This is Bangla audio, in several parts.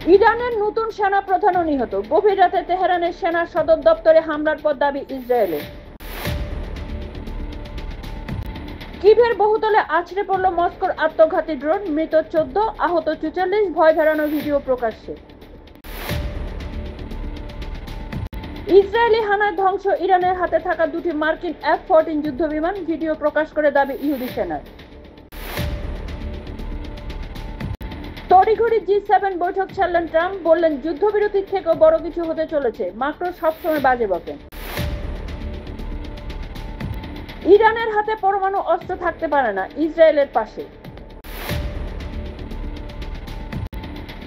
ইরানের নতুন সেনা প্রধানও নিহত, গভীর রাতে তেহরানের সেনার সদর দপ্তরে হামলার পর দাবি ইসরায়েলের। কিভের বহুতলে আছড়ে পড়ল মস্কোর আত্মঘাতী ড্রোন, মৃত 14, আহত 44, ভয় ভেড়ানো ভিডিও প্রকাশ্যে। ইসরায়েলি হানায় ধ্বংস ইরানের হাতে থাকা দুটি মার্কিন F-14 যুদ্ধবিমান, ভিডিও প্রকাশ করে দাবি ইহুদি সেনার। তড়িঘড়ি G7 বৈঠক ছাড়লেন ট্রাম্প, বললেন যুদ্ধবিরতির থেকেও বড় কিছু হতে চলেছে। মাক্রো সবসময় বাজে বকেন। ইরানের হাতে পরমাণু অস্ত্র থাকতে পারে না, ইসরায়েলের পাশে।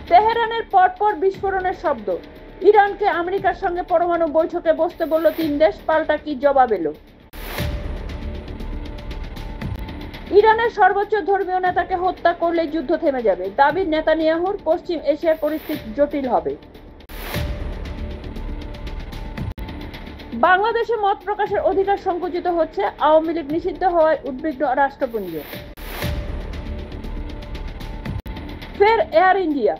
তেহরানের পরপর বিস্ফোরণের শব্দ, ইরানকে আমেরিকার সঙ্গে পরমাণু বৈঠকে বসতে বলল 3 দেশ, পাল্টা কি জবাব এলো? ইরানের সর্বোচ্চ ধর্মীয় নেতাকে হত্যা করলেই যুদ্ধ থেমে যাবে, দাবি নেতানিয়াহুর। পশ্চিম এশিয়ার পরিস্থিতি জটিল হবে। বাংলাদেশে মত প্রকাশের অধিকার সংকুচিত হচ্ছে, আওয়ামী লীগ নিষিদ্ধ হওয়ায় উদ্বিগ্ন রাষ্ট্রপুঞ্জ। ফের এয়ার ইন্ডিয়া,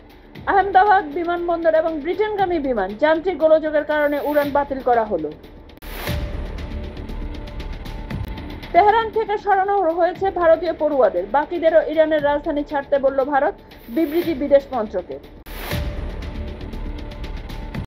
আহমেদাবাদ বিমানবন্দর এবং ব্রিটেনগামী বিমান যান্ত্রিক গোলযোগের কারণে উড়ান বাতিল করা হলো। তেহরান থেকে সরানো হয়েছে ভারতীয় পড়ুয়াদের, বাকিদেরও ইরানের রাজধানী ছাড়তে বলল ভারত, বিবৃতি বিদেশ মন্ত্রকের।